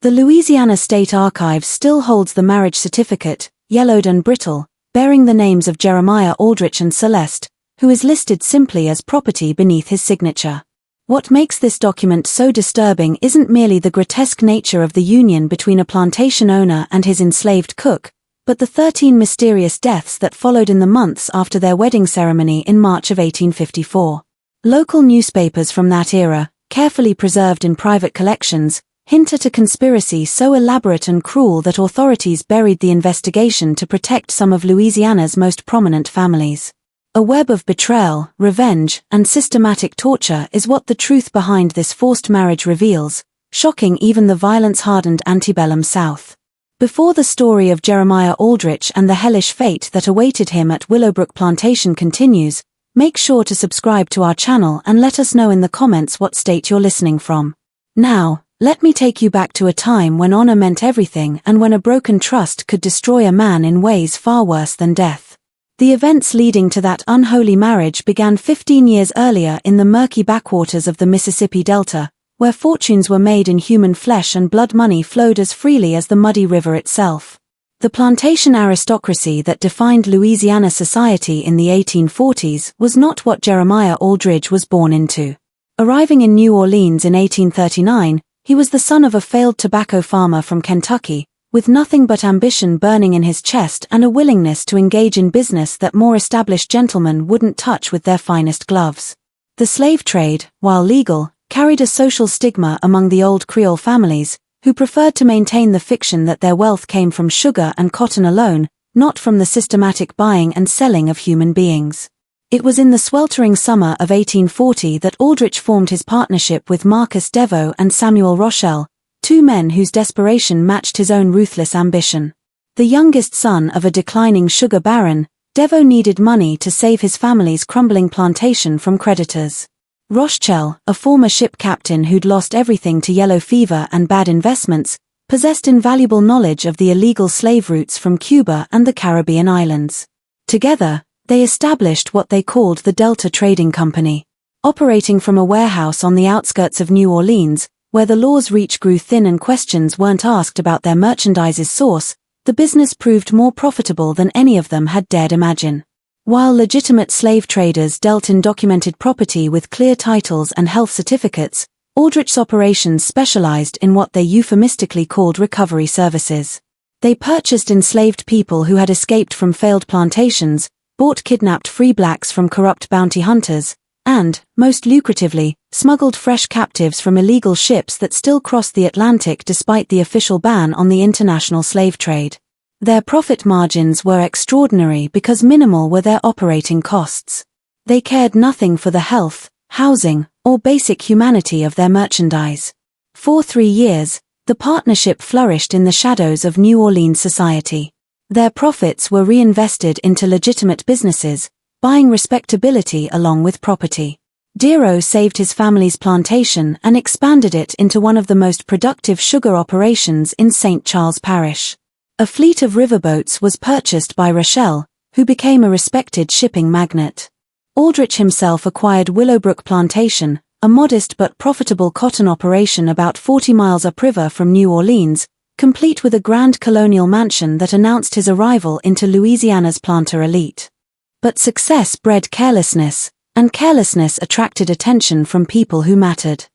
The Louisiana State Archives still holds the marriage certificate, yellowed and brittle, bearing the names of Jeremiah Aldrich and Celeste, who is listed simply as property beneath his signature. What makes this document so disturbing isn't merely the grotesque nature of the union between a plantation owner and his enslaved cook, but the 13 mysterious deaths that followed in the months after their wedding ceremony in March of 1854. Local newspapers from that era, carefully preserved in private collections, hint at a conspiracy so elaborate and cruel that authorities buried the investigation to protect some of Louisiana's most prominent families. A web of betrayal, revenge, and systematic torture is what the truth behind this forced marriage reveals, shocking even the violence-hardened Antebellum South. Before the story of Jeremiah Aldrich and the hellish fate that awaited him at Willowbrook Plantation continues, make sure to subscribe to our channel and let us know in the comments what state you're listening from. Now, let me take you back to a time when honor meant everything and when a broken trust could destroy a man in ways far worse than death. The events leading to that unholy marriage began 15 years earlier in the murky backwaters of the Mississippi Delta, where fortunes were made in human flesh and blood money flowed as freely as the muddy river itself. The plantation aristocracy that defined Louisiana society in the 1840s was not what Jeremiah Aldrich was born into. Arriving in New Orleans in 1839, he was the son of a failed tobacco farmer from Kentucky, with nothing but ambition burning in his chest and a willingness to engage in business that more established gentlemen wouldn't touch with their finest gloves. The slave trade, while legal, carried a social stigma among the old Creole families, who preferred to maintain the fiction that their wealth came from sugar and cotton alone, not from the systematic buying and selling of human beings. It was in the sweltering summer of 1840 that Aldrich formed his partnership with Marcus Deveau and Samuel Rochelle, two men whose desperation matched his own ruthless ambition. The youngest son of a declining sugar baron, Deveau needed money to save his family's crumbling plantation from creditors. Rochelle, a former ship captain who'd lost everything to yellow fever and bad investments, possessed invaluable knowledge of the illegal slave routes from Cuba and the Caribbean islands. Together, they established what they called the Delta Trading Company. Operating from a warehouse on the outskirts of New Orleans, where the law's reach grew thin and questions weren't asked about their merchandise's source, the business proved more profitable than any of them had dared imagine. While legitimate slave traders dealt in documented property with clear titles and health certificates, Aldrich's operations specialized in what they euphemistically called recovery services. They purchased enslaved people who had escaped from failed plantations, bought kidnapped free blacks from corrupt bounty hunters, and, most lucratively, smuggled fresh captives from illegal ships that still crossed the Atlantic despite the official ban on the international slave trade. Their profit margins were extraordinary because minimal were their operating costs. They cared nothing for the health, housing, or basic humanity of their merchandise. For 3 years, the partnership flourished in the shadows of New Orleans society. Their profits were reinvested into legitimate businesses, buying respectability along with property. Deveau saved his family's plantation and expanded it into one of the most productive sugar operations in St. Charles Parish. A fleet of riverboats was purchased by Rochelle, who became a respected shipping magnate. Aldrich himself acquired Willowbrook Plantation, a modest but profitable cotton operation about 40 miles upriver from New Orleans, complete with a grand colonial mansion that announced his arrival into Louisiana's planter elite. But success bred carelessness, and carelessness attracted attention from people who mattered.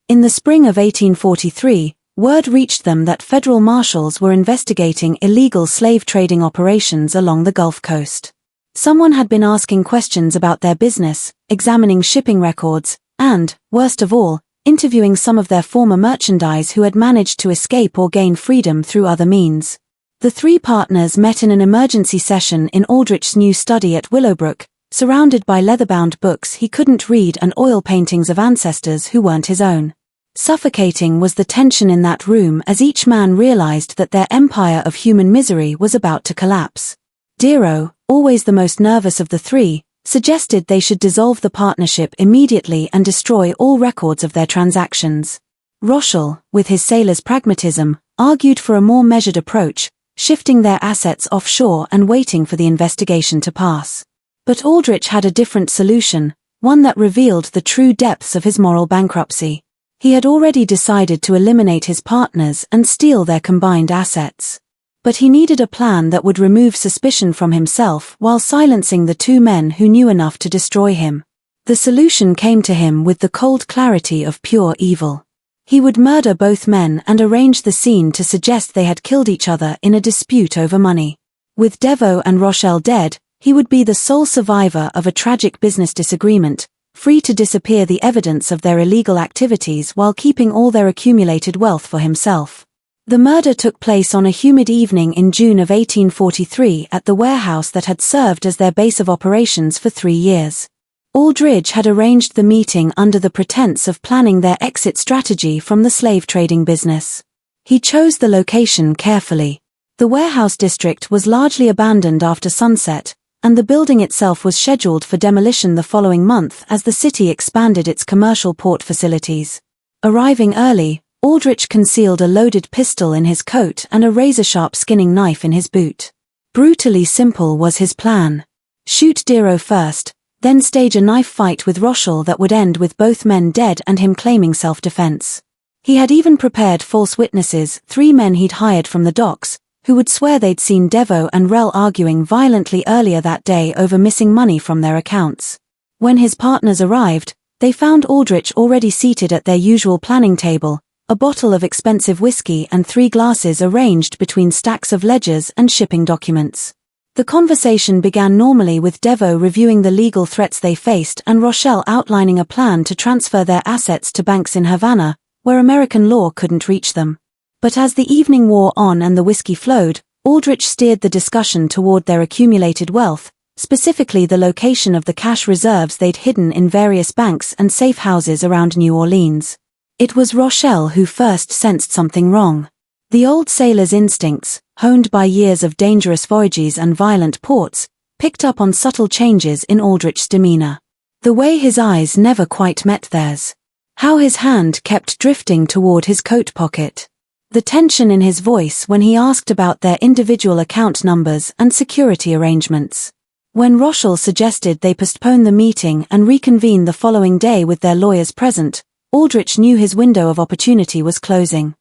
In the spring of 1843, word reached them that federal marshals were investigating illegal slave trading operations along the Gulf Coast. Someone had been asking questions about their business, examining shipping records, and, worst of all, interviewing some of their former merchandise who had managed to escape or gain freedom through other means. The three partners met in an emergency session in Aldrich's new study at Willowbrook, surrounded by leather-bound books he couldn't read and oil paintings of ancestors who weren't his own. Suffocating was the tension in that room as each man realized that their empire of human misery was about to collapse. Deveau, always the most nervous of the three, suggested they should dissolve the partnership immediately and destroy all records of their transactions. Rochelle, with his sailor's pragmatism, argued for a more measured approach, shifting their assets offshore and waiting for the investigation to pass. But Aldrich had a different solution, one that revealed the true depths of his moral bankruptcy. He had already decided to eliminate his partners and steal their combined assets. But he needed a plan that would remove suspicion from himself while silencing the two men who knew enough to destroy him. The solution came to him with the cold clarity of pure evil. He would murder both men and arrange the scene to suggest they had killed each other in a dispute over money. With Devo and Rochelle dead, he would be the sole survivor of a tragic business disagreement, free to disappear the evidence of their illegal activities while keeping all their accumulated wealth for himself. The murder took place on a humid evening in June of 1843 at the warehouse that had served as their base of operations for 3 years. Aldridge had arranged the meeting under the pretense of planning their exit strategy from the slave trading business. He chose the location carefully. The warehouse district was largely abandoned after sunset, and the building itself was scheduled for demolition the following month as the city expanded its commercial port facilities. Arriving early, Aldrich concealed a loaded pistol in his coat and a razor-sharp skinning knife in his boot. Brutally simple was his plan. Shoot Dero first, then stage a knife fight with Rochelle that would end with both men dead and him claiming self-defense. He had even prepared false witnesses, 3 men he'd hired from the docks, who would swear they'd seen Devo and Rel arguing violently earlier that day over missing money from their accounts. When his partners arrived, they found Aldrich already seated at their usual planning table, a bottle of expensive whiskey and 3 glasses arranged between stacks of ledgers and shipping documents. The conversation began normally with Devo reviewing the legal threats they faced and Rochelle outlining a plan to transfer their assets to banks in Havana, where American law couldn't reach them. But as the evening wore on and the whiskey flowed, Aldrich steered the discussion toward their accumulated wealth, specifically the location of the cash reserves they'd hidden in various banks and safe houses around New Orleans. It was Rochelle who first sensed something wrong. The old sailor's instincts, honed by years of dangerous voyages and violent ports, picked up on subtle changes in Aldrich's demeanor. The way his eyes never quite met theirs. How his hand kept drifting toward his coat pocket. The tension in his voice when he asked about their individual account numbers and security arrangements. When Rochelle suggested they postpone the meeting and reconvene the following day with their lawyers present, Aldrich knew his window of opportunity was closing.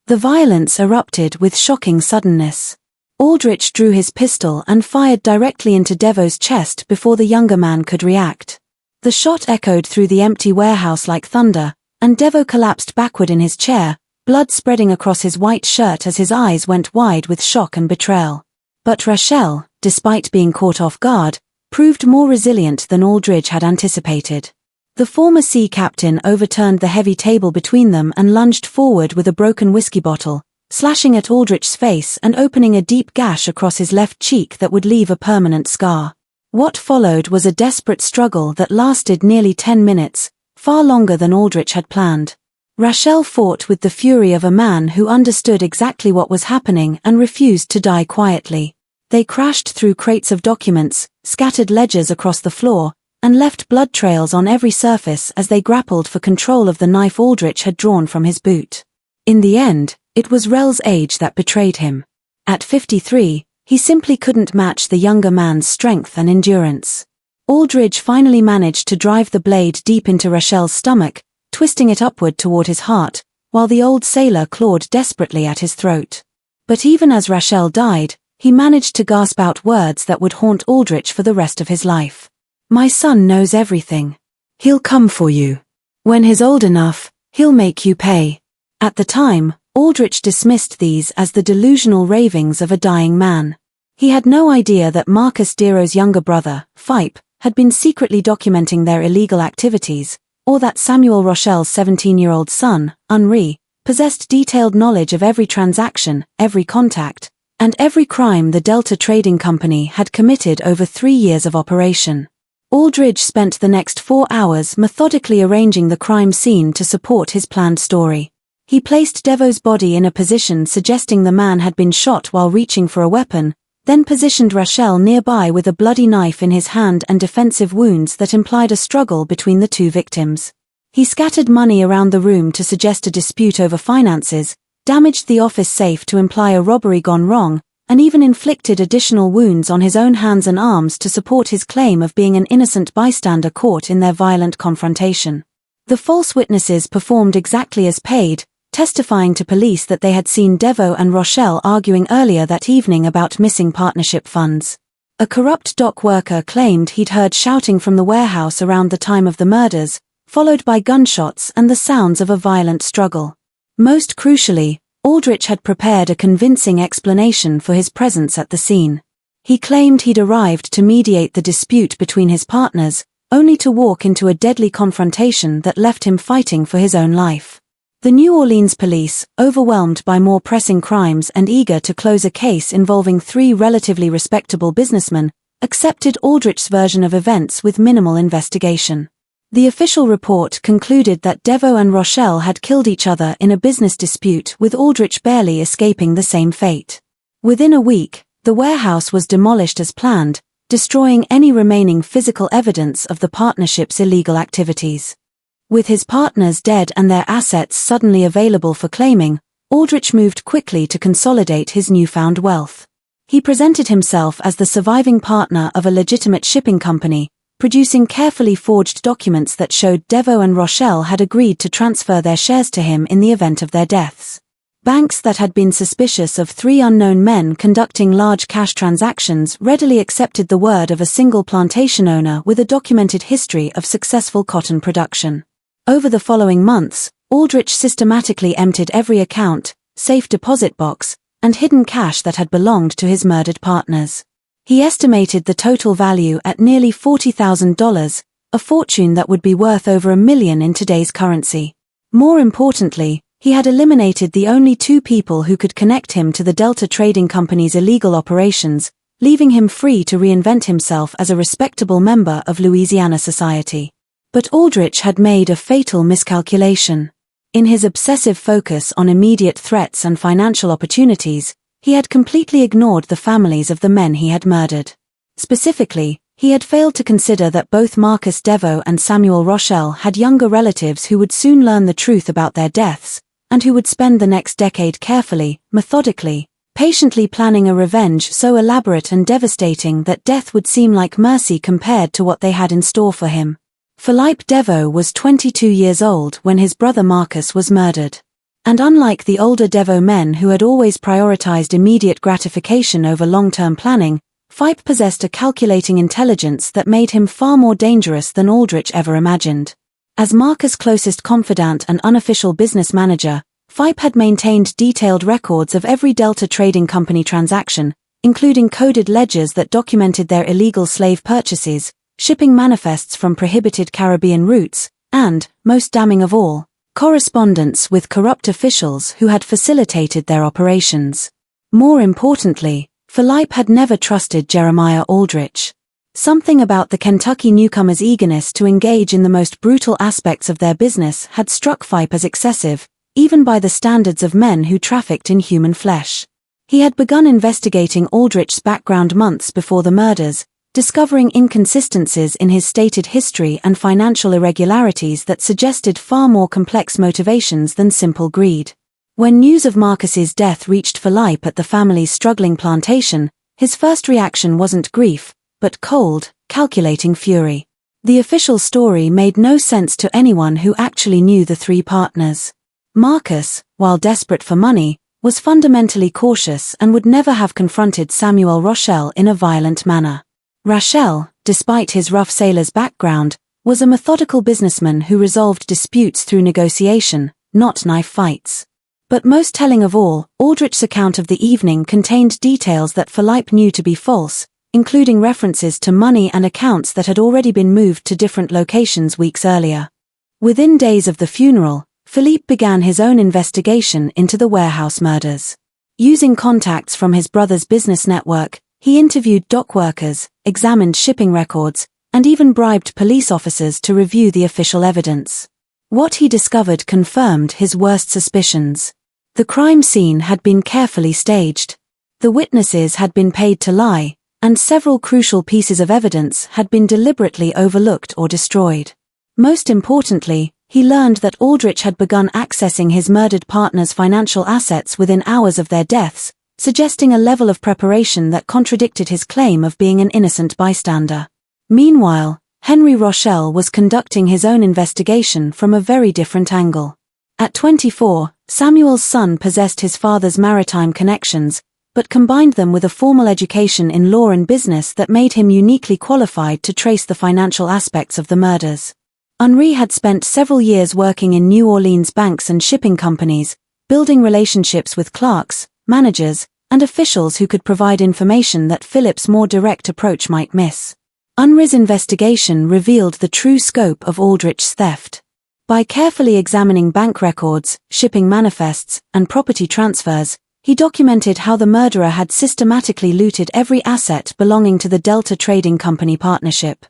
The violence erupted with shocking suddenness. Aldrich drew his pistol and fired directly into Devo's chest before the younger man could react. The shot echoed through the empty warehouse like thunder, and Devo collapsed backward in his chair, blood spreading across his white shirt as his eyes went wide with shock and betrayal. But Rochelle, despite being caught off guard, proved more resilient than Aldrich had anticipated. The former sea captain overturned the heavy table between them and lunged forward with a broken whiskey bottle, slashing at Aldrich's face and opening a deep gash across his left cheek that would leave a permanent scar. What followed was a desperate struggle that lasted nearly 10 minutes, far longer than Aldrich had planned. Rochelle fought with the fury of a man who understood exactly what was happening and refused to die quietly. They crashed through crates of documents, scattered ledgers across the floor, and left blood trails on every surface as they grappled for control of the knife Aldrich had drawn from his boot. In the end, it was Rel's age that betrayed him. At 53, he simply couldn't match the younger man's strength and endurance. Aldrich finally managed to drive the blade deep into Rochelle's stomach, twisting it upward toward his heart, while the old sailor clawed desperately at his throat. But even as Rochelle died, he managed to gasp out words that would haunt Aldrich for the rest of his life. "My son knows everything. He'll come for you. When he's old enough, he'll make you pay." At the time, Aldrich dismissed these as the delusional ravings of a dying man. He had no idea that Marcus Dero's younger brother, Phipe, had been secretly documenting their illegal activities, or that Samuel Rochelle's 17-year-old son, Henri, possessed detailed knowledge of every transaction, every contact, and every crime the Delta Trading Company had committed over 3 years of operation. Aldrich spent the next 4 hours methodically arranging the crime scene to support his planned story. He placed Devo's body in a position suggesting the man had been shot while reaching for a weapon, then positioned Rochelle nearby with a bloody knife in his hand and defensive wounds that implied a struggle between the two victims. He scattered money around the room to suggest a dispute over finances, damaged the office safe to imply a robbery gone wrong, and even inflicted additional wounds on his own hands and arms to support his claim of being an innocent bystander caught in their violent confrontation. The false witnesses performed exactly as paid, testifying to police that they had seen Devo and Rochelle arguing earlier that evening about missing partnership funds. A corrupt dock worker claimed he'd heard shouting from the warehouse around the time of the murders, followed by gunshots and the sounds of a violent struggle. Most crucially, Aldrich had prepared a convincing explanation for his presence at the scene. He claimed he'd arrived to mediate the dispute between his partners, only to walk into a deadly confrontation that left him fighting for his own life. The New Orleans police, overwhelmed by more pressing crimes and eager to close a case involving 3 relatively respectable businessmen, accepted Aldrich's version of events with minimal investigation. The official report concluded that Devo and Rochelle had killed each other in a business dispute, with Aldrich barely escaping the same fate. Within a week, the warehouse was demolished as planned, destroying any remaining physical evidence of the partnership's illegal activities. With his partners dead and their assets suddenly available for claiming, Aldrich moved quickly to consolidate his newfound wealth. He presented himself as the surviving partner of a legitimate shipping company, producing carefully forged documents that showed Devo and Rochelle had agreed to transfer their shares to him in the event of their deaths. Banks that had been suspicious of 3 unknown men conducting large cash transactions readily accepted the word of a single plantation owner with a documented history of successful cotton production. Over the following months, Aldrich systematically emptied every account, safe deposit box, and hidden cash that had belonged to his murdered partners. He estimated the total value at nearly $40,000, a fortune that would be worth over $1 million in today's currency. More importantly, he had eliminated the only 2 people who could connect him to the Delta Trading Company's illegal operations, leaving him free to reinvent himself as a respectable member of Louisiana society. But Aldrich had made a fatal miscalculation. In his obsessive focus on immediate threats and financial opportunities, he had completely ignored the families of the men he had murdered. Specifically, he had failed to consider that both Marcus Devo and Samuel Rochelle had younger relatives who would soon learn the truth about their deaths, and who would spend the next decade carefully, methodically, patiently planning a revenge so elaborate and devastating that death would seem like mercy compared to what they had in store for him. Philippe Devo was 22 years old when his brother Marcus was murdered. And unlike the older Devo men who had always prioritized immediate gratification over long-term planning, Phipe possessed a calculating intelligence that made him far more dangerous than Aldrich ever imagined. As Marcus' closest confidant and unofficial business manager, Phipe had maintained detailed records of every Delta Trading Company transaction, including coded ledgers that documented their illegal slave purchases, shipping manifests from prohibited Caribbean routes, and, most damning of all, correspondence with corrupt officials who had facilitated their operations. More importantly, Philippe had never trusted Jeremiah Aldrich. Something about the Kentucky newcomer's eagerness to engage in the most brutal aspects of their business had struck Phipe as excessive, even by the standards of men who trafficked in human flesh. He had begun investigating Aldrich's background months before the murders, discovering inconsistencies in his stated history and financial irregularities that suggested far more complex motivations than simple greed. When news of Marcus's death reached Philippe at the family's struggling plantation, his first reaction wasn't grief, but cold, calculating fury. The official story made no sense to anyone who actually knew the 3 partners. Marcus, while desperate for money, was fundamentally cautious and would never have confronted Samuel Rochelle in a violent manner. Rochelle, despite his rough sailor's background, was a methodical businessman who resolved disputes through negotiation, not knife fights. But most telling of all, Aldrich's account of the evening contained details that Philippe knew to be false, including references to money and accounts that had already been moved to different locations weeks earlier. Within days of the funeral, Philippe began his own investigation into the warehouse murders. Using contacts from his brother's business network, he interviewed dock workers, examined shipping records, and even bribed police officers to review the official evidence. What he discovered confirmed his worst suspicions. The crime scene had been carefully staged. The witnesses had been paid to lie, and several crucial pieces of evidence had been deliberately overlooked or destroyed. Most importantly, he learned that Aldrich had begun accessing his murdered partner's financial assets within hours of their deaths, suggesting a level of preparation that contradicted his claim of being an innocent bystander. Meanwhile, Henry Rochelle was conducting his own investigation from a very different angle. At 24, Samuel's son possessed his father's maritime connections, but combined them with a formal education in law and business that made him uniquely qualified to trace the financial aspects of the murders. Henri had spent several years working in New Orleans banks and shipping companies, building relationships with clerks, managers, and officials who could provide information that Philip's more direct approach might miss. Henri's investigation revealed the true scope of Aldrich's theft. By carefully examining bank records, shipping manifests, and property transfers, he documented how the murderer had systematically looted every asset belonging to the Delta Trading Company partnership.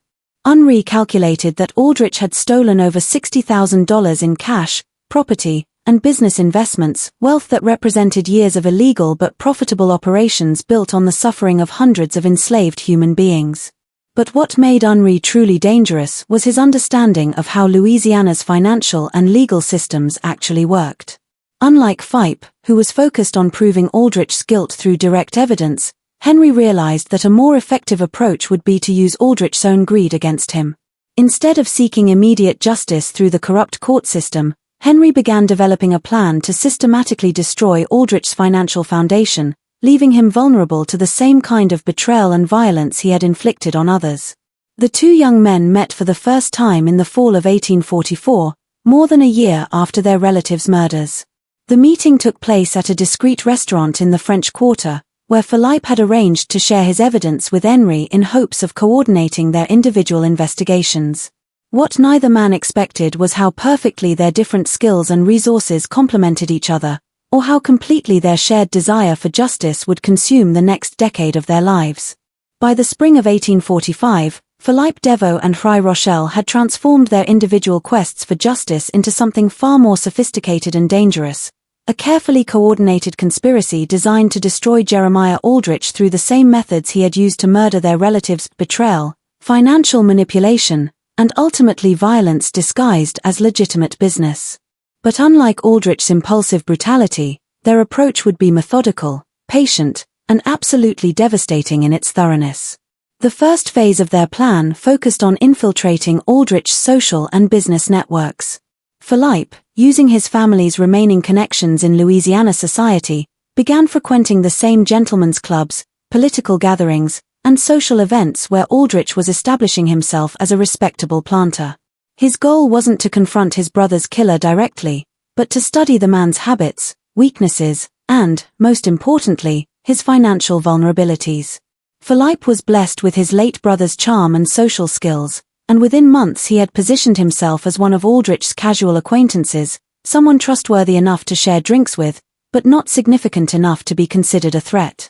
Henri calculated that Aldrich had stolen over $60,000 in cash, property, and business investments, wealth that represented years of illegal but profitable operations built on the suffering of hundreds of enslaved human beings. But what made Henri truly dangerous was his understanding of how Louisiana's financial and legal systems actually worked. Unlike Phipe, who was focused on proving Aldrich's guilt through direct evidence, Henry realized that a more effective approach would be to use Aldrich's own greed against him. Instead of seeking immediate justice through the corrupt court system, Henry began developing a plan to systematically destroy Aldrich's financial foundation, leaving him vulnerable to the same kind of betrayal and violence he had inflicted on others. The two young men met for the first time in the fall of 1844, more than a year after their relatives' murders. The meeting took place at a discreet restaurant in the French Quarter, where Philippe had arranged to share his evidence with Henry in hopes of coordinating their individual investigations. What neither man expected was how perfectly their different skills and resources complemented each other, or how completely their shared desire for justice would consume the next decade of their lives. By the spring of 1845, Philippe Deveau and Henri Rochelle had transformed their individual quests for justice into something far more sophisticated and dangerous, a carefully coordinated conspiracy designed to destroy Jeremiah Aldrich through the same methods he had used to murder their relatives: betrayal, financial manipulation, and ultimately violence disguised as legitimate business. But unlike Aldrich's impulsive brutality, their approach would be methodical, patient, and absolutely devastating in its thoroughness. The first phase of their plan focused on infiltrating Aldrich's social and business networks. Philippe, using his family's remaining connections in Louisiana society, began frequenting the same gentlemen's clubs, political gatherings, and social events where Aldrich was establishing himself as a respectable planter. His goal wasn't to confront his brother's killer directly, but to study the man's habits, weaknesses, and, most importantly, his financial vulnerabilities. Philippe was blessed with his late brother's charm and social skills, and within months he had positioned himself as one of Aldrich's casual acquaintances, someone trustworthy enough to share drinks with, but not significant enough to be considered a threat.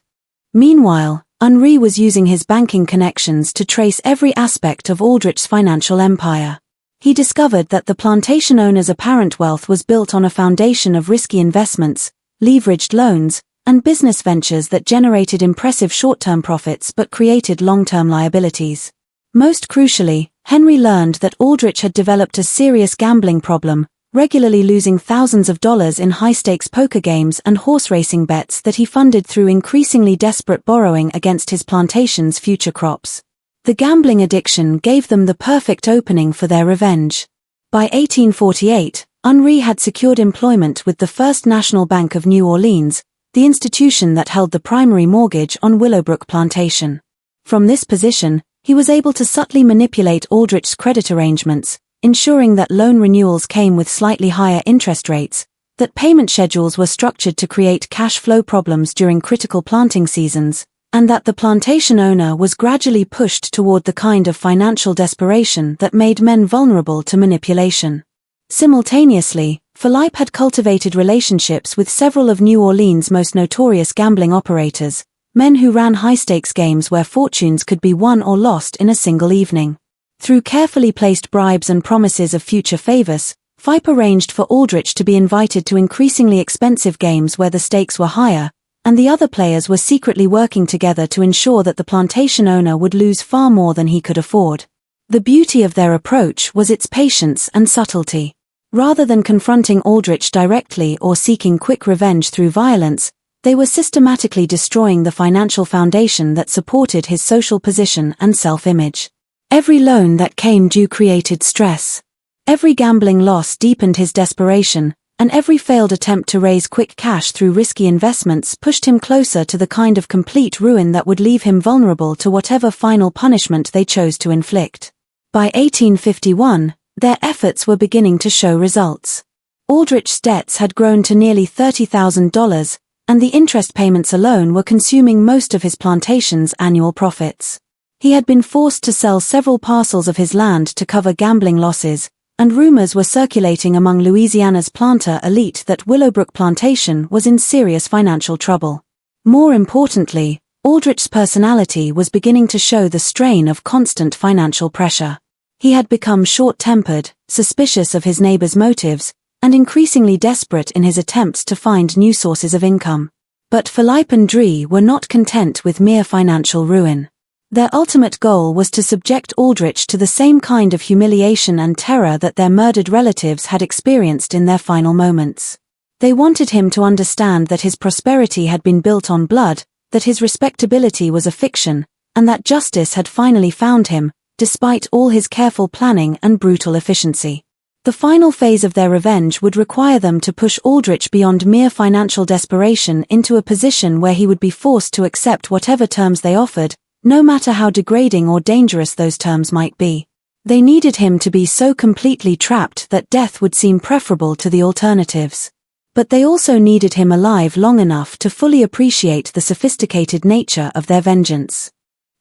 Meanwhile, Henri was using his banking connections to trace every aspect of Aldrich's financial empire. He discovered that the plantation owner's apparent wealth was built on a foundation of risky investments, leveraged loans, and business ventures that generated impressive short-term profits but created long-term liabilities. Most crucially, Henry learned that Aldrich had developed a serious gambling problem, regularly losing thousands of dollars in high-stakes poker games and horse racing bets that he funded through increasingly desperate borrowing against his plantation's future crops. The gambling addiction gave them the perfect opening for their revenge. By 1848, Henri had secured employment with the First National Bank of New Orleans, the institution that held the primary mortgage on Willowbrook Plantation. From this position, he was able to subtly manipulate Aldrich's credit arrangements, ensuring that loan renewals came with slightly higher interest rates, that payment schedules were structured to create cash flow problems during critical planting seasons, and that the plantation owner was gradually pushed toward the kind of financial desperation that made men vulnerable to manipulation. Simultaneously, Philippe had cultivated relationships with several of New Orleans' most notorious gambling operators, men who ran high-stakes games where fortunes could be won or lost in a single evening. Through carefully placed bribes and promises of future favors, Phipe arranged for Aldrich to be invited to increasingly expensive games where the stakes were higher, and the other players were secretly working together to ensure that the plantation owner would lose far more than he could afford. The beauty of their approach was its patience and subtlety. Rather than confronting Aldrich directly or seeking quick revenge through violence, they were systematically destroying the financial foundation that supported his social position and self-image. Every loan that came due created stress. Every gambling loss deepened his desperation, and every failed attempt to raise quick cash through risky investments pushed him closer to the kind of complete ruin that would leave him vulnerable to whatever final punishment they chose to inflict. By 1851, their efforts were beginning to show results. Aldrich's debts had grown to nearly $30,000, and the interest payments alone were consuming most of his plantation's annual profits. He had been forced to sell several parcels of his land to cover gambling losses, and rumors were circulating among Louisiana's planter elite that Willowbrook Plantation was in serious financial trouble. More importantly, Aldrich's personality was beginning to show the strain of constant financial pressure. He had become short-tempered, suspicious of his neighbors' motives, and increasingly desperate in his attempts to find new sources of income. But Philippe and Dree were not content with mere financial ruin. Their ultimate goal was to subject Aldrich to the same kind of humiliation and terror that their murdered relatives had experienced in their final moments. They wanted him to understand that his prosperity had been built on blood, that his respectability was a fiction, and that justice had finally found him, despite all his careful planning and brutal efficiency. The final phase of their revenge would require them to push Aldrich beyond mere financial desperation into a position where he would be forced to accept whatever terms they offered, no matter how degrading or dangerous those terms might be. They needed him to be so completely trapped that death would seem preferable to the alternatives. But they also needed him alive long enough to fully appreciate the sophisticated nature of their vengeance.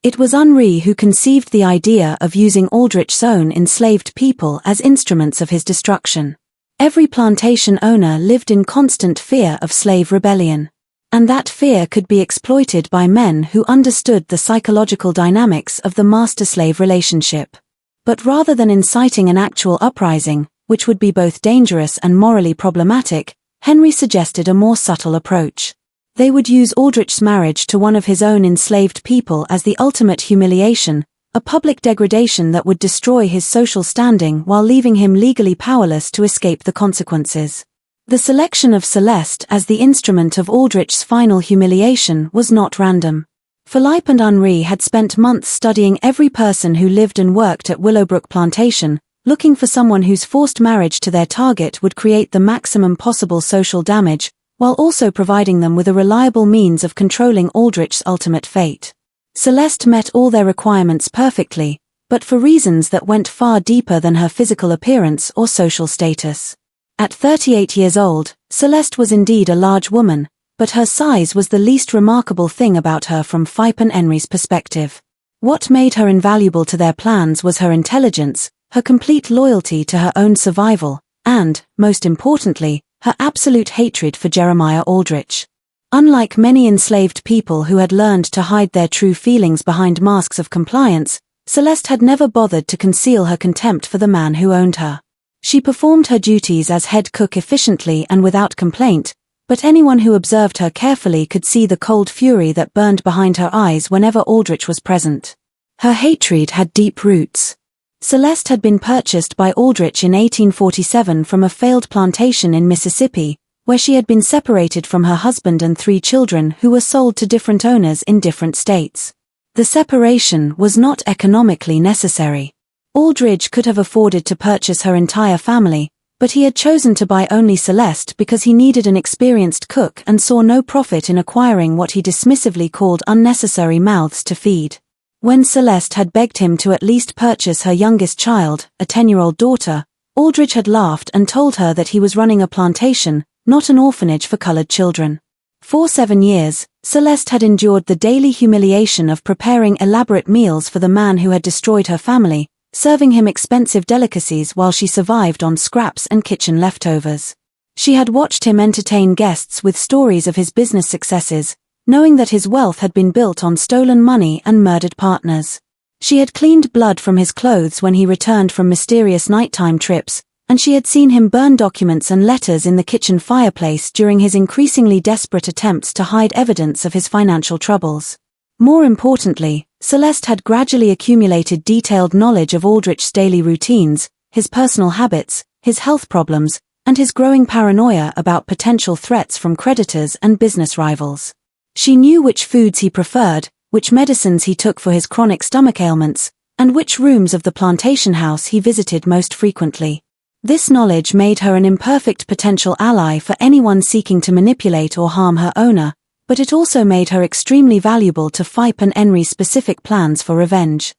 It was Henri who conceived the idea of using Aldrich's own enslaved people as instruments of his destruction. Every plantation owner lived in constant fear of slave rebellion. And that fear could be exploited by men who understood the psychological dynamics of the master-slave relationship. But rather than inciting an actual uprising, which would be both dangerous and morally problematic, Henry suggested a more subtle approach. They would use Aldrich's marriage to one of his own enslaved people as the ultimate humiliation, a public degradation that would destroy his social standing while leaving him legally powerless to escape the consequences. The selection of Celeste as the instrument of Aldrich's final humiliation was not random. Philippe and Henri had spent months studying every person who lived and worked at Willowbrook Plantation, looking for someone whose forced marriage to their target would create the maximum possible social damage, while also providing them with a reliable means of controlling Aldrich's ultimate fate. Celeste met all their requirements perfectly, but for reasons that went far deeper than her physical appearance or social status. At 38 years old, Celeste was indeed a large woman, but her size was the least remarkable thing about her from Phipe and Henry's perspective. What made her invaluable to their plans was her intelligence, her complete loyalty to her own survival, and, most importantly, her absolute hatred for Jeremiah Aldrich. Unlike many enslaved people who had learned to hide their true feelings behind masks of compliance, Celeste had never bothered to conceal her contempt for the man who owned her. She performed her duties as head cook efficiently and without complaint, but anyone who observed her carefully could see the cold fury that burned behind her eyes whenever Aldrich was present. Her hatred had deep roots. Celeste had been purchased by Aldrich in 1847 from a failed plantation in Mississippi, where she had been separated from her husband and 3 children who were sold to different owners in different states. The separation was not economically necessary. Aldrich could have afforded to purchase her entire family, but he had chosen to buy only Celeste because he needed an experienced cook and saw no profit in acquiring what he dismissively called unnecessary mouths to feed. When Celeste had begged him to at least purchase her youngest child, a 10-year-old daughter, Aldrich had laughed and told her that he was running a plantation, not an orphanage for colored children. For 7 years, Celeste had endured the daily humiliation of preparing elaborate meals for the man who had destroyed her family, serving him expensive delicacies while she survived on scraps and kitchen leftovers. She had watched him entertain guests with stories of his business successes, knowing that his wealth had been built on stolen money and murdered partners. She had cleaned blood from his clothes when he returned from mysterious nighttime trips, and she had seen him burn documents and letters in the kitchen fireplace during his increasingly desperate attempts to hide evidence of his financial troubles. More importantly, Celeste had gradually accumulated detailed knowledge of Aldrich's daily routines, his personal habits, his health problems, and his growing paranoia about potential threats from creditors and business rivals. She knew which foods he preferred, which medicines he took for his chronic stomach ailments, and which rooms of the plantation house he visited most frequently. This knowledge made her an imperfect potential ally for anyone seeking to manipulate or harm her owner, but it also made her extremely valuable to Phipe and Henry's specific plans for revenge.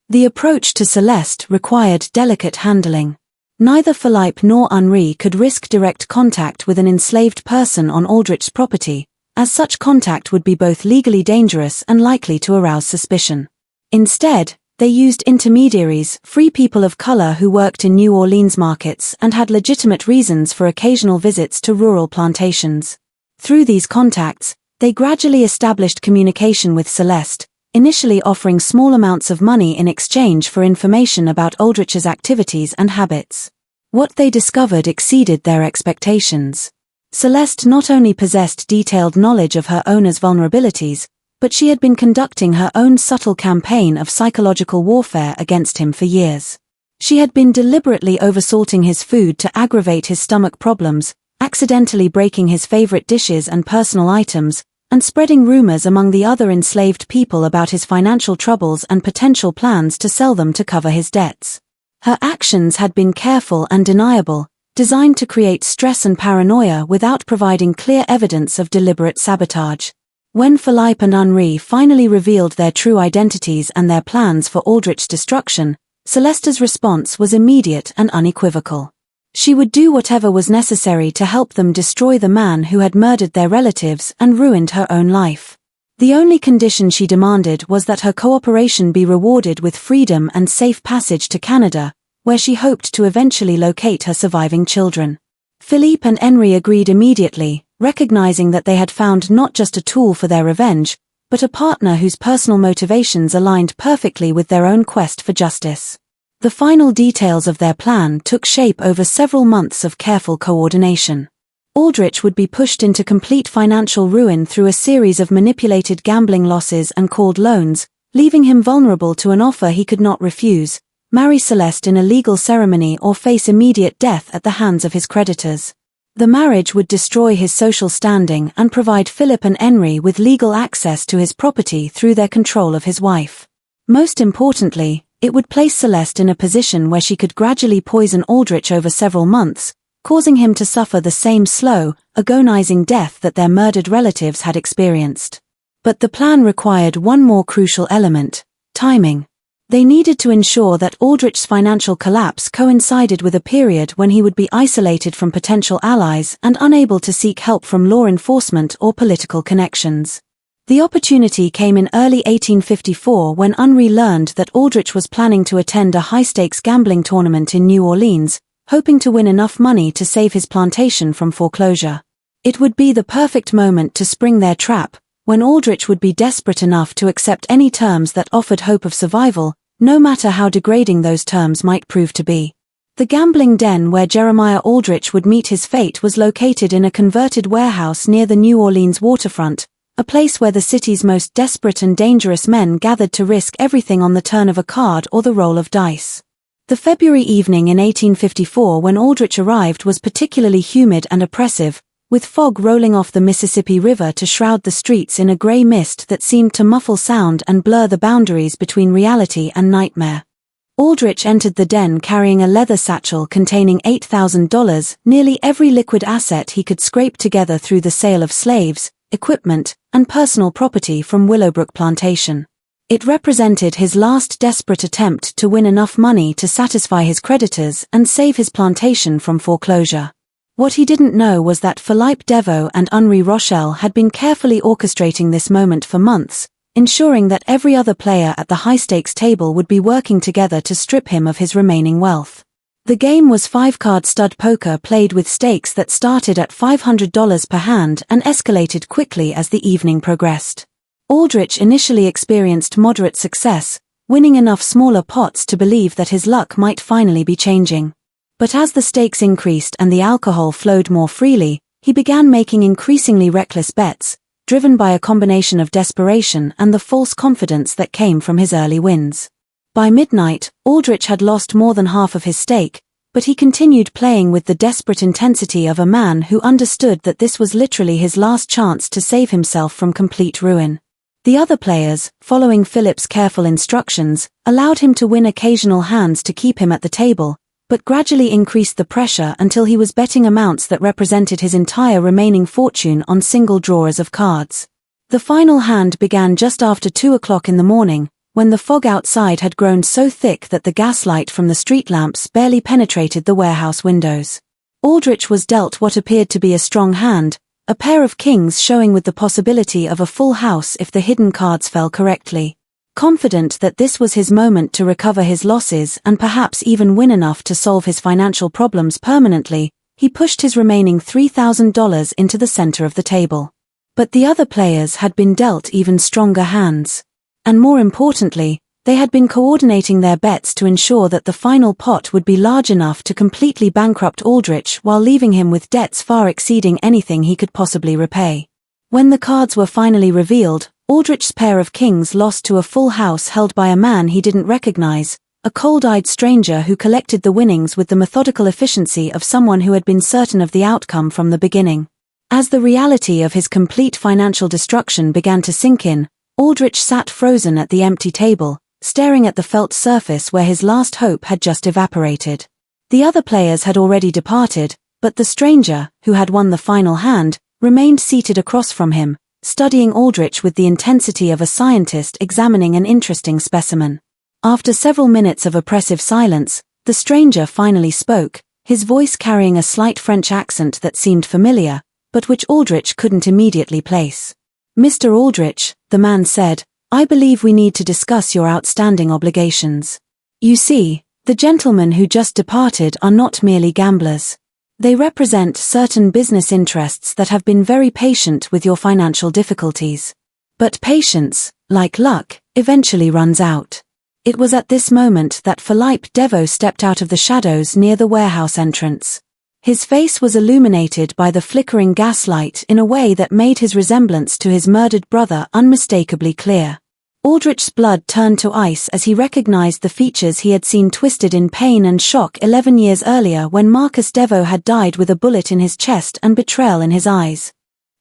The approach to Celeste required delicate handling. Neither Philippe nor Henri could risk direct contact with an enslaved person on Aldrich's property, as such contact would be both legally dangerous and likely to arouse suspicion. Instead, they used intermediaries, free people of color who worked in New Orleans markets and had legitimate reasons for occasional visits to rural plantations. Through these contacts, they gradually established communication with Celeste, initially offering small amounts of money in exchange for information about Aldrich's activities and habits. What they discovered exceeded their expectations. Celeste not only possessed detailed knowledge of her owner's vulnerabilities, but she had been conducting her own subtle campaign of psychological warfare against him for years. She had been deliberately oversalting his food to aggravate his stomach problems, accidentally breaking his favorite dishes and personal items, and spreading rumors among the other enslaved people about his financial troubles and potential plans to sell them to cover his debts. Her actions had been careful and deniable, designed to create stress and paranoia without providing clear evidence of deliberate sabotage. When Philippe and Henri finally revealed their true identities and their plans for Aldrich's destruction, Celeste's response was immediate and unequivocal. She would do whatever was necessary to help them destroy the man who had murdered their relatives and ruined her own life. The only condition she demanded was that her cooperation be rewarded with freedom and safe passage to Canada, where she hoped to eventually locate her surviving children. Philippe and Henri agreed immediately, recognizing that they had found not just a tool for their revenge, but a partner whose personal motivations aligned perfectly with their own quest for justice. The final details of their plan took shape over several months of careful coordination. Aldrich would be pushed into complete financial ruin through a series of manipulated gambling losses and called loans, leaving him vulnerable to an offer he could not refuse: marry Celeste in a legal ceremony or face immediate death at the hands of his creditors. The marriage would destroy his social standing and provide Philip and Henry with legal access to his property through their control of his wife. Most importantly, it would place Celeste in a position where she could gradually poison Aldrich over several months, causing him to suffer the same slow, agonizing death that their murdered relatives had experienced. But the plan required one more crucial element: timing. They needed to ensure that Aldrich's financial collapse coincided with a period when he would be isolated from potential allies and unable to seek help from law enforcement or political connections. The opportunity came in early 1854 when Henri learned that Aldrich was planning to attend a high-stakes gambling tournament in New Orleans, hoping to win enough money to save his plantation from foreclosure. It would be the perfect moment to spring their trap, when Aldrich would be desperate enough to accept any terms that offered hope of survival, no matter how degrading those terms might prove to be. The gambling den where Jeremiah Aldrich would meet his fate was located in a converted warehouse near the New Orleans waterfront, a place where the city's most desperate and dangerous men gathered to risk everything on the turn of a card or the roll of dice. The February evening in 1854 when Aldrich arrived was particularly humid and oppressive, with fog rolling off the Mississippi River to shroud the streets in a gray mist that seemed to muffle sound and blur the boundaries between reality and nightmare. Aldrich entered the den carrying a leather satchel containing $8,000, nearly every liquid asset he could scrape together through the sale of slaves, equipment, and personal property from Willowbrook Plantation. It represented his last desperate attempt to win enough money to satisfy his creditors and save his plantation from foreclosure. What he didn't know was that Philippe Deveau and Henri Rochelle had been carefully orchestrating this moment for months, ensuring that every other player at the high-stakes table would be working together to strip him of his remaining wealth. The game was 5-card stud poker played with stakes that started at $500 per hand and escalated quickly as the evening progressed. Aldrich initially experienced moderate success, winning enough smaller pots to believe that his luck might finally be changing. But as the stakes increased and the alcohol flowed more freely, he began making increasingly reckless bets, driven by a combination of desperation and the false confidence that came from his early wins. By midnight, Aldrich had lost more than half of his stake, but he continued playing with the desperate intensity of a man who understood that this was literally his last chance to save himself from complete ruin. The other players, following Philip's careful instructions, allowed him to win occasional hands to keep him at the table, but gradually increased the pressure until he was betting amounts that represented his entire remaining fortune on single drawers of cards. The final hand began just after 2 o'clock in the morning, when the fog outside had grown so thick that the gaslight from the street lamps barely penetrated the warehouse windows. Aldrich was dealt what appeared to be a strong hand, a pair of kings showing with the possibility of a full house if the hidden cards fell correctly. Confident that this was his moment to recover his losses and perhaps even win enough to solve his financial problems permanently, he pushed his remaining $3,000 into the center of the table. But the other players had been dealt even stronger hands. And more importantly, they had been coordinating their bets to ensure that the final pot would be large enough to completely bankrupt Aldrich while leaving him with debts far exceeding anything he could possibly repay. When the cards were finally revealed, Aldrich's pair of kings lost to a full house held by a man he didn't recognize, a cold-eyed stranger who collected the winnings with the methodical efficiency of someone who had been certain of the outcome from the beginning. As the reality of his complete financial destruction began to sink in, Aldrich sat frozen at the empty table, staring at the felt surface where his last hope had just evaporated. The other players had already departed, but the stranger, who had won the final hand, remained seated across from him, studying Aldrich with the intensity of a scientist examining an interesting specimen. After several minutes of oppressive silence, the stranger finally spoke, his voice carrying a slight French accent that seemed familiar, but which Aldrich couldn't immediately place. "Mr. Aldrich," the man said, "I believe we need to discuss your outstanding obligations. You see, the gentlemen who just departed are not merely gamblers. They represent certain business interests that have been very patient with your financial difficulties. But patience, like luck, eventually runs out." It was at this moment that Philippe Deveau stepped out of the shadows near the warehouse entrance. His face was illuminated by the flickering gaslight in a way that made his resemblance to his murdered brother unmistakably clear. Aldrich's blood turned to ice as he recognized the features he had seen twisted in pain and shock 11 years earlier when Marcus Deveau had died with a bullet in his chest and betrayal in his eyes.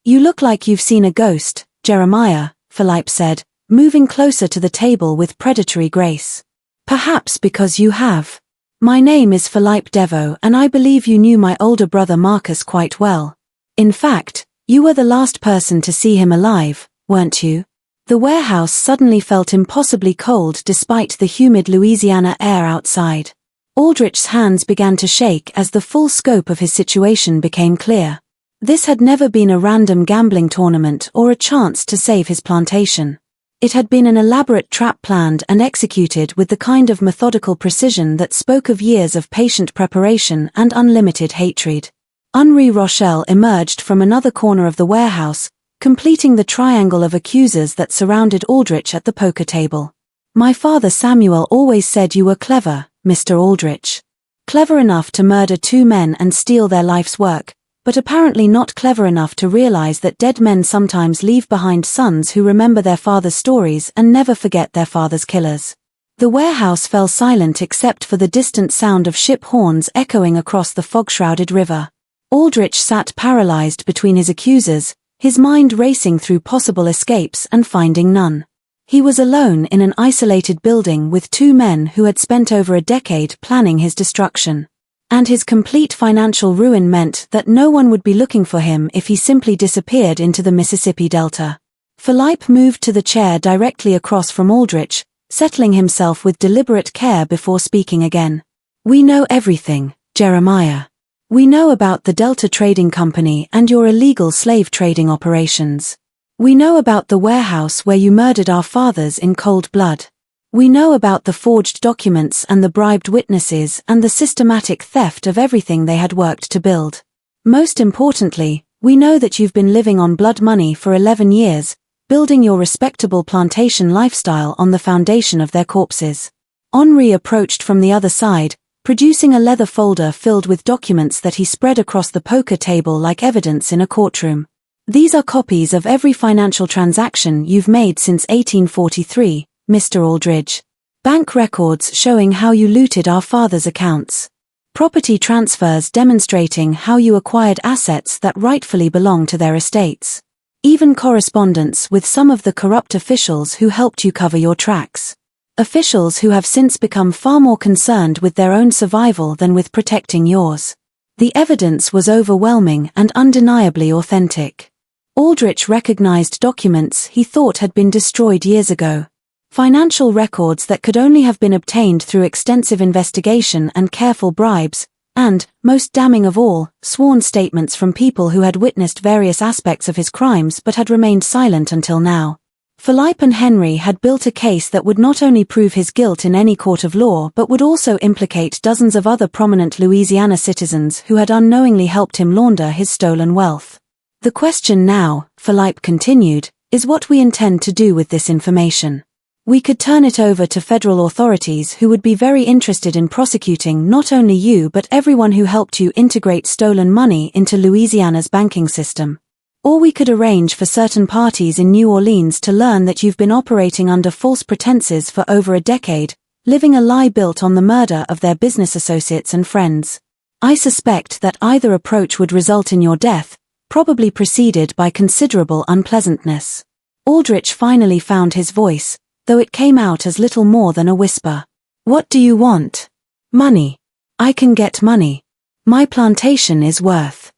"You look like you've seen a ghost, Jeremiah," Philippe said, moving closer to the table with predatory grace. "Perhaps because you have. My name is Philippe Deveau and I believe you knew my older brother Marcus quite well. In fact, you were the last person to see him alive, weren't you?" The warehouse suddenly felt impossibly cold despite the humid Louisiana air outside. Aldrich's hands began to shake as the full scope of his situation became clear. This had never been a random gambling tournament or a chance to save his plantation. It had been an elaborate trap planned and executed with the kind of methodical precision that spoke of years of patient preparation and unlimited hatred. Henri Rochelle emerged from another corner of the warehouse, completing the triangle of accusers that surrounded Aldrich at the poker table. "My father Samuel always said you were clever, Mr. Aldrich. Clever enough to murder 2 men and steal their life's work, but apparently not clever enough to realize that dead men sometimes leave behind sons who remember their father's stories and never forget their father's killers." The warehouse fell silent except for the distant sound of ship horns echoing across the fog-shrouded river. Aldrich sat paralyzed between his accusers, his mind racing through possible escapes and finding none. He was alone in an isolated building with 2 men who had spent over a decade planning his destruction. And his complete financial ruin meant that no one would be looking for him if he simply disappeared into the Mississippi Delta. Philippe moved to the chair directly across from Aldrich, settling himself with deliberate care before speaking again. "We know everything, Jeremiah. We know about the Delta Trading Company and your illegal slave trading operations. We know about the warehouse where you murdered our fathers in cold blood. We know about the forged documents and the bribed witnesses and the systematic theft of everything they had worked to build. Most importantly, we know that you've been living on blood money for 11 years, building your respectable plantation lifestyle on the foundation of their corpses." Henri approached from the other side, producing a leather folder filled with documents that he spread across the poker table like evidence in a courtroom. "These are copies of every financial transaction you've made since 1843, Mr. Aldrich. Bank records showing how you looted our father's accounts. Property transfers demonstrating how you acquired assets that rightfully belong to their estates. even correspondence with some of the corrupt officials who helped you cover your tracks. Officials who have since become far more concerned with their own survival than with protecting yours. The evidence was overwhelming and undeniably authentic. Aldrich recognized documents he thought had been destroyed years ago. Financial records that could only have been obtained through extensive investigation and careful bribes, and, most damning of all, sworn statements from people who had witnessed various aspects of his crimes but had remained silent until now. Philippe and Henry had built a case that would not only prove his guilt in any court of law but would also implicate dozens of other prominent Louisiana citizens who had unknowingly helped him launder his stolen wealth. The question now, Philippe continued, is what we intend to do with this information. We could turn it over to federal authorities who would be very interested in prosecuting not only you but everyone who helped you integrate stolen money into Louisiana's banking system. Or we could arrange for certain parties in New Orleans to learn that you've been operating under false pretenses for over a decade, living a lie built on the murder of their business associates and friends. I suspect that either approach would result in your death, probably preceded by considerable unpleasantness. Aldrich finally found his voice, though it came out as little more than a whisper. What do you want? Money. I can get money. My plantation is worth.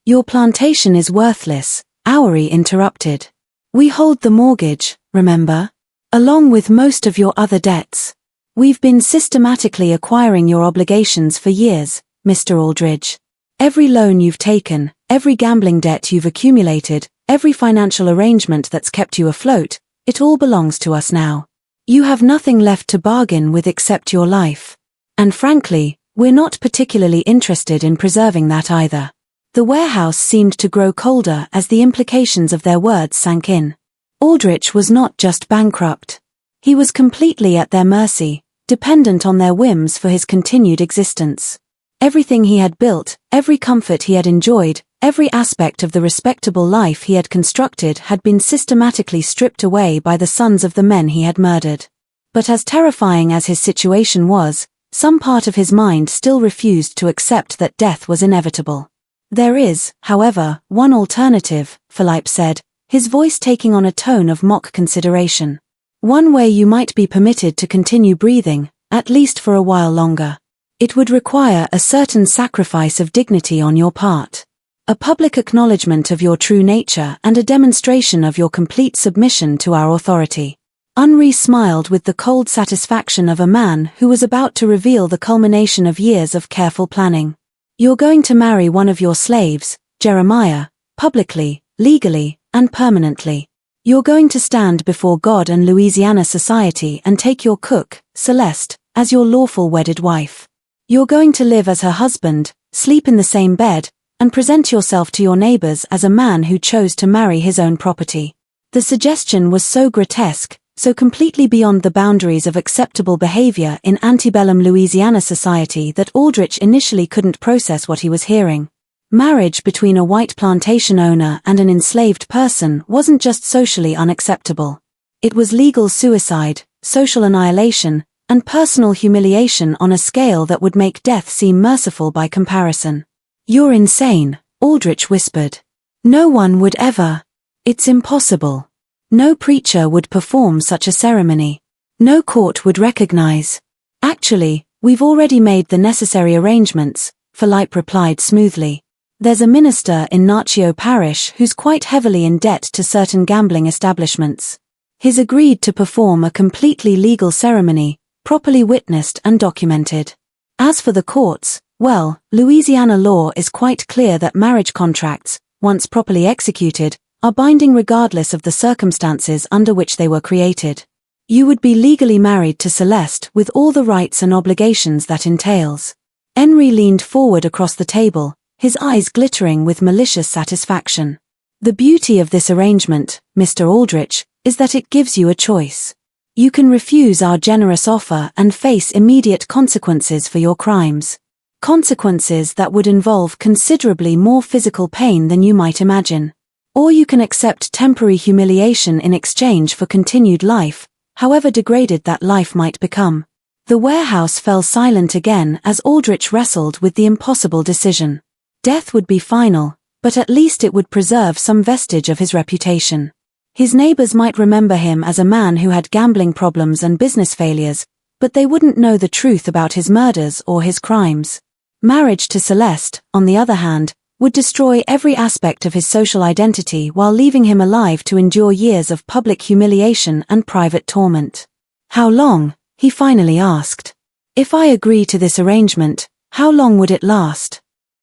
Your plantation is worthless, Oury interrupted. We hold the mortgage, remember? Along with most of your other debts. We've been systematically acquiring your obligations for years, Mr. Aldrich. Every loan you've taken, every gambling debt you've accumulated, every financial arrangement that's kept you afloat, it all belongs to us now. You have nothing left to bargain with except your life. And frankly, we're not particularly interested in preserving that either. The warehouse seemed to grow colder as the implications of their words sank in. Aldrich was not just bankrupt. He was completely at their mercy, dependent on their whims for his continued existence. Everything he had built, every comfort he had enjoyed, every aspect of the respectable life he had constructed had been systematically stripped away by the sons of the men he had murdered. But as terrifying as his situation was, some part of his mind still refused to accept that death was inevitable. There is, however, one alternative, Philippe said, his voice taking on a tone of mock consideration. One way you might be permitted to continue breathing, at least for a while longer. It would require a certain sacrifice of dignity on your part. A public acknowledgement of your true nature and a demonstration of your complete submission to our authority. Henri smiled with the cold satisfaction of a man who was about to reveal the culmination of years of careful planning. You're going to marry one of your slaves, Jeremiah, publicly, legally, and permanently. You're going to stand before God and Louisiana society and take your cook, Celeste, as your lawful wedded wife. You're going to live as her husband, sleep in the same bed, and present yourself to your neighbors as a man who chose to marry his own property. The suggestion was so grotesque, so completely beyond the boundaries of acceptable behavior in antebellum Louisiana society that Aldrich initially couldn't process what he was hearing. Marriage between a white plantation owner and an enslaved person wasn't just socially unacceptable. It was legal suicide, social annihilation, and personal humiliation on a scale that would make death seem merciful by comparison. You're insane, Aldrich whispered. No one would ever. It's impossible. No preacher would perform such a ceremony. No court would recognize. Actually, we've already made the necessary arrangements, Philippe replied smoothly. There's a minister in Nacho Parish who's quite heavily in debt to certain gambling establishments. He's agreed to perform a completely legal ceremony, properly witnessed and documented. As for the courts, well, Louisiana law is quite clear that marriage contracts, once properly executed, are binding regardless of the circumstances under which they were created. You would be legally married to Celeste with all the rights and obligations that entails. Henry leaned forward across the table, his eyes glittering with malicious satisfaction. The beauty of this arrangement, Mr. Aldrich, is that it gives you a choice. You can refuse our generous offer and face immediate consequences for your crimes. Consequences that would involve considerably more physical pain than you might imagine. Or you can accept temporary humiliation in exchange for continued life, however degraded that life might become. The warehouse fell silent again as Aldrich wrestled with the impossible decision. Death would be final, But at least it would preserve some vestige of his reputation. His neighbors might remember him as a man who had gambling problems and business failures, but they wouldn't know the truth about his murders or his crimes. Marriage to Celeste, on the other hand, would destroy every aspect of his social identity while leaving him alive to endure years of public humiliation and private torment. "How long?" he finally asked. "If I agree to this arrangement, how long would it last?"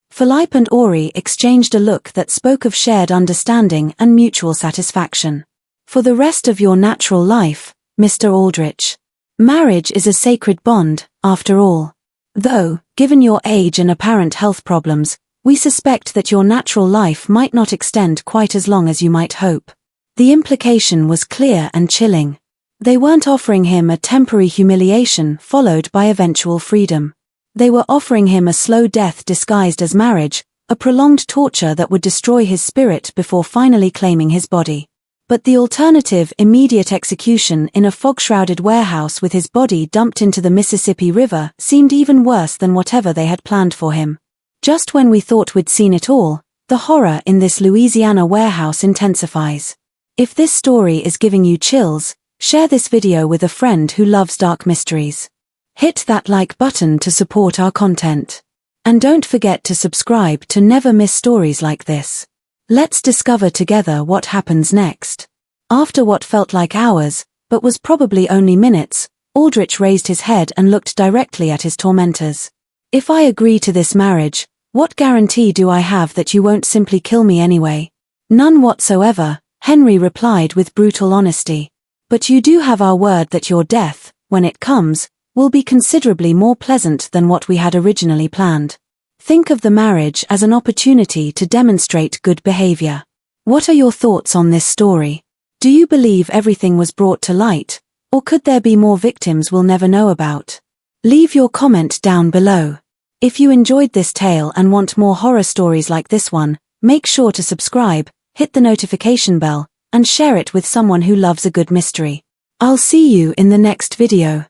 Philippe and Ori exchanged a look that spoke of shared understanding and mutual satisfaction. "For the rest of your natural life, Mr. Aldrich. Marriage is a sacred bond, after all. Though, given your age and apparent health problems, we suspect that your natural life might not extend quite as long as you might hope." The implication was clear and chilling. They weren't offering him a temporary humiliation followed by eventual freedom. They were offering him a slow death disguised as marriage, a prolonged torture that would destroy his spirit before finally claiming his body. But the alternative, immediate execution in a fog-shrouded warehouse with his body dumped into the Mississippi River, seemed even worse than whatever they had planned for him. Just when we thought we'd seen it all, the horror in this Louisiana warehouse intensifies. If this story is giving you chills, share this video with a friend who loves dark mysteries. Hit that like button to support our content. And don't forget to subscribe to never miss stories like this. Let's discover together what happens next. After what felt like hours, but was probably only minutes, Aldrich raised his head and looked directly at his tormentors. "If I agree to this marriage, what guarantee do I have that you won't simply kill me anyway?" "None whatsoever," Henry replied with brutal honesty. "But you do have our word that your death, when it comes, will be considerably more pleasant than what we had originally planned. Think of the marriage as an opportunity to demonstrate good behavior." What are your thoughts on this story? Do you believe everything was brought to light, or could there be more victims we'll never know about? Leave your comment down below. If you enjoyed this tale and want more horror stories like this one, make sure to subscribe, hit the notification bell, and share it with someone who loves a good mystery. I'll see you in the next video.